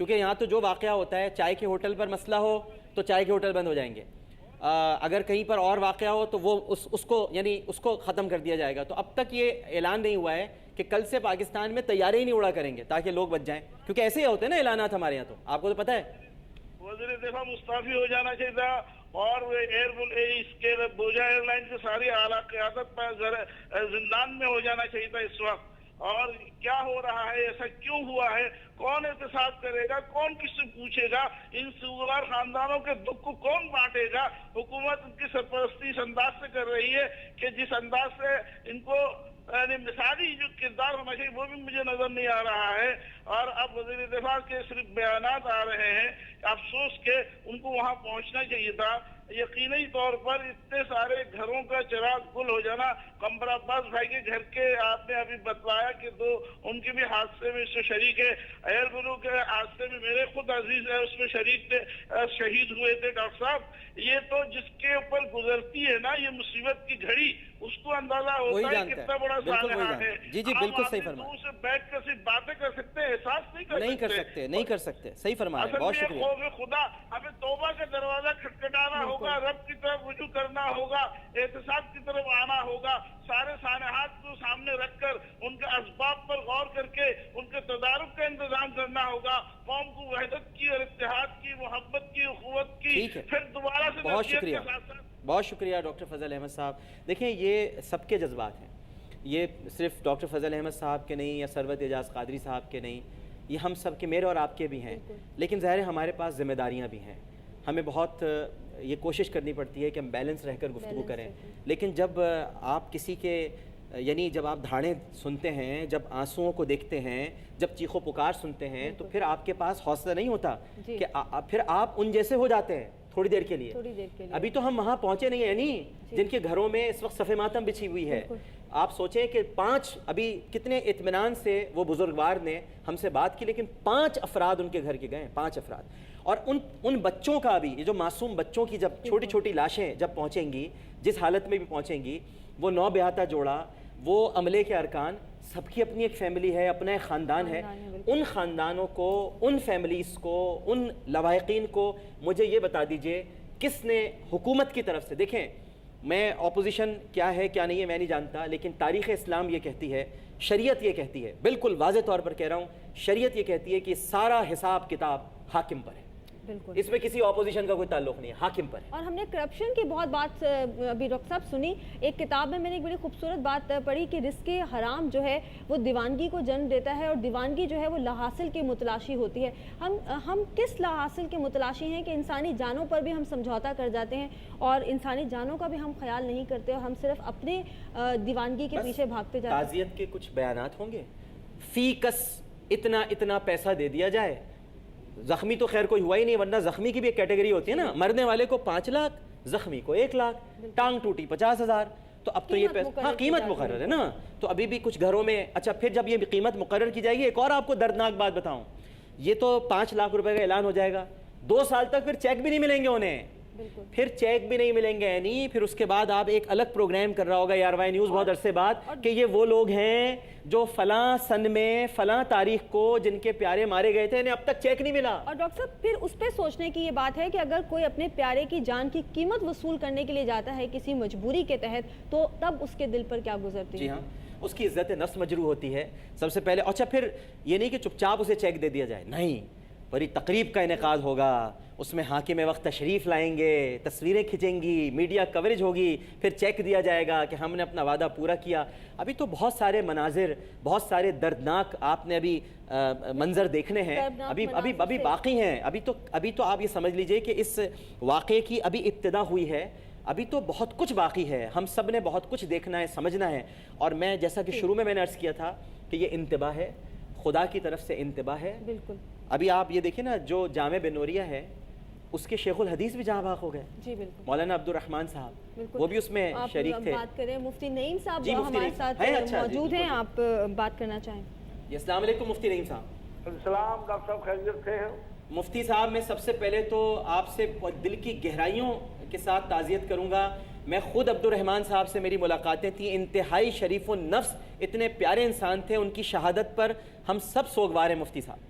کیونکہ یہاں تو جو واقعہ ہوتا ہے چائے کے ہوٹل پر مسئلہ ہو تو چائے کے ہوٹل بند ہو جائیں گے، اگر کہیں پر اور واقعہ ہو تو وہ اس کو یعنی اس کو ختم کر دیا جائے گا. تو اب تک یہ اعلان نہیں ہوا ہے کہ کل سے پاکستان میں طیارے ہی نہیں اڑا کریں گے تاکہ لوگ بچ جائیں، کیونکہ ایسے ہی ہوتے ہیں نا اعلانات ہمارے یہاں. تو آپ کو تو پتہ ہے وزیر دفاع مستعفی ہو جانا چاہیے تھا، اور اس کے بوجھا ایئر لائن کی ساری اعلیٰ قیادت زندان میں ہو جانا چاہیے تھا اس وقت. اور کیا ہو رہا ہے، ایسا کیوں ہوا ہے، کون احتساب کرے گا، کون کس سے پوچھے گا، ان سوگوار خاندانوں کے دکھ کو کون بانٹے گا؟ حکومت ان کی سرپرستی اس انداز سے کر رہی ہے کہ جس انداز سے ان کو یعنی مثالی جو کردار ہونا چاہیے وہ بھی مجھے نظر نہیں آ رہا ہے. اور اب وزیر دفاع کے صرف بیانات آ رہے ہیں، افسوس کہ ان کو وہاں پہنچنا چاہیے تھا. یقینی طور پر اتنے سارے گھروں کا چراغ گل ہو جانا. قمر عباس بھائی کے گھر کے آپ نے ابھی بتلایا کہ ان کی بھی حادثے میں اس سے شریک ہے. ایئر بلو کے حادثے میں میرے خود عزیز ہے اس میں شریک تھے، شہید ہوئے تھے. ڈاکٹر صاحب یہ تو جس کے اوپر گزرتی ہے نا یہ مصیبت کی گھڑی، اس کو اندازہ ہوتا ہے کتنا بڑا سانحہ ہے. جی جی بالکل صحیح فرمایا. دور سے بیٹھ کر صرف باتیں کر سکتے ہیں، احساس نہیں کر سکتے. صحیح فرمایا، بہت شکریہ. خوف خدا، ہمیں توبہ کا دروازہ کھٹکھٹانا ہوگا، رب کی طرف رجوع کرنا ہوگا، احتساب کی طرف آنا ہوگا. سارے سانحات کو سامنے رکھ کر ان کے اسباب پر غور کر کے ان کے تدارک کا انتظام کرنا ہوگا. قوم کو وحدت کی اور اتحاد کی، محبت کی، اخوت کی، پھر دوبارہ سے بہت شکریہ. بہت شکریہ ڈاکٹر فضل احمد صاحب. دیکھیں یہ سب کے جذبات ہیں، یہ صرف ڈاکٹر فضل احمد صاحب کے نہیں یا ثروت اعجاز قادری صاحب کے نہیں، یہ ہم سب کے، میرے اور آپ کے بھی ہیں. لیکن ظاہر ہے ہمارے پاس ذمہ داریاں بھی ہیں. ہمیں بہت یہ کوشش کرنی پڑتی ہے کہ ہم بیلنس رہ کر گفتگو کریں. لیکن جب آپ کسی کے یعنی جب آپ دھاڑیں سنتے ہیں، جب آنسوؤں کو دیکھتے ہیں، جب چیخ و پکار سنتے ہیں، تو پھر آپ کے پاس حوصلہ نہیں ہوتا کہ پھر آپ ان جیسے ہو جاتے ہیں تھوڑی دیر کے لیے. ابھی تو ہم وہاں پہنچے نہیں ہیں نہیں جن کے گھروں میں اس وقت صف ماتم بچھی ہوئی ہے. آپ سوچیں کہ 5 ابھی کتنے اطمینان سے وہ بزرگوار نے ہم سے بات کی، لیکن 5 افراد ان کے گھر کے گئے، 5 افراد. اور ان بچوں کا بھی، یہ جو معصوم بچوں کی جب چھوٹی چھوٹی لاشیں جب پہنچیں گی، جس حالت میں بھی پہنچیں گی، وہ 9 بیاہتا جوڑا، وہ عملے کے ارکان، سب کی اپنی ایک فیملی ہے، اپنا ایک خاندان ہے. ان خاندانوں کو، ان فیملیز کو، ان لواحقین کو مجھے یہ بتا دیجئے کس نے حکومت کی طرف سے، دیکھیں میں اپوزیشن کیا ہے کیا نہیں ہے میں نہیں جانتا، لیکن تاریخ اسلام یہ کہتی ہے، شریعت یہ کہتی ہے، بالکل واضح طور پر کہہ رہا ہوں، شریعت یہ کہتی ہے کہ سارا حساب کتاب حاکم پر ہے. بالکل اس میں کسی اپوزیشن کا کوئی تعلق نہیں ہے، حاکم پر ہے. اور ہم نے کرپشن کی بہت بات ابھی ڈاکٹر صاحب سنی. ایک کتاب میں نے ایک بڑی خوبصورت بات پڑھی کہ رزق حرام جو ہے وہ دیوانگی کو جنم دیتا ہے، اور دیوانگی جو ہے وہ لاحاصل کی متلاشی ہوتی ہے. ہم کس لاحاصل کے متلاشی ہیں کہ انسانی جانوں پر بھی ہم سمجھوتا کر جاتے ہیں اور انسانی جانوں کا بھی ہم خیال نہیں کرتے، اور ہم صرف اپنے دیوانگی کے پیچھے بھاگتے جاتے ہیں. تعزیت کے کچھ بیانات ہوں گے، فی کس اتنا پیسہ دے دیا جائے. زخمی تو خیر کوئی ہوا ہی نہیں، ورنہ زخمی کی بھی ایک کیٹیگری ہوتی ہے نا، مرنے والے کو 5 لاکھ، زخمی کو 1 لاکھ، ٹانگ ٹوٹی 50,000. تو اب تو یہ پیسہ، ہاں قیمت مقرر ہے نا. تو ابھی بھی کچھ گھروں میں، اچھا پھر جب یہ قیمت مقرر کی جائے گی، ایک اور آپ کو دردناک بات بتاؤں، یہ تو 5 لاکھ روپے کا اعلان ہو جائے گا، 2 سال تک پھر چیک بھی نہیں ملیں گے انہیں، پھر چیک بھی نہیں ملیں گے. یعنی پھر اس کے بعد آپ ایک الگ پروگرام کر رہا ہوگا یار وائی نیوز بہت عرصے بعد کہ یہ وہ لوگ ہیں جو فلاں سن میں فلاں تاریخ کو جن کے پیارے مارے گئے تھے انہیں اب تک چیک نہیں ملا. اور ڈاکٹر صاحب پھر اس پہ سوچنے کی یہ بات ہے کہ اگر کوئی اپنے پیارے کی جان کی قیمت وصول کرنے کے لیے جاتا ہے کسی مجبوری کے تحت، تو تب اس کے دل پر کیا گزرتی ہے؟ جی ہاں، اس کی عزت نفس مجروح ہوتی ہے سب سے پہلے. اچھا پھر یہ نہیں کہ چپ چاپ اسے چیک دے دیا جائے، نہیں، بڑی تقریب کا انعقاد ہوگا، اس میں حاکم وقت تشریف لائیں گے، تصویریں کھنچیں گی، میڈیا کوریج ہوگی، پھر چیک دیا جائے گا کہ ہم نے اپنا وعدہ پورا کیا. ابھی تو بہت سارے مناظر، بہت سارے دردناک آپ نے ابھی منظر دیکھنے ہیں، ابھی باقی ہیں. ابھی تو آپ یہ سمجھ لیجئے کہ اس واقعے کی ابھی ابتدا ہوئی ہے، ابھی تو بہت کچھ باقی ہے. ہم سب نے بہت کچھ دیکھنا ہے، سمجھنا ہے. اور میں جیسا کہ شروع میں نے عرض کیا تھا کہ یہ انتباہ ہے، خدا کی طرف سے انتباہ ہے. بالکل. ابھی آپ یہ دیکھیں نا، جو جامع بنوریہ ہے اس کے شیخ الحدیث بھی جہاں بھاگ ہو گئے. جی بالکل. مولانا عبد الرحمن صاحب وہ بھی اس میں شریک تھے. بات کریں مفتی نعیم صاحب ہمارے ساتھ موجود ہیں، آپ بات کرنا چاہیں؟ جی السلام علیکم مفتی نعیم صاحب. السلام ڈاکٹر صاحب، خیریت سے ہیں؟ مفتی صاحب میں سب سے پہلے تو آپ سے دل کی گہرائیوں کے ساتھ تعزیت کروں گا. میں خود عبد الرحمن صاحب سے میری ملاقاتیں تھیں، انتہائی شریف النفس، اتنے پیارے انسان تھے، ان کی شہادت پر ہم سب سوگوار ہیں مفتی صاحب.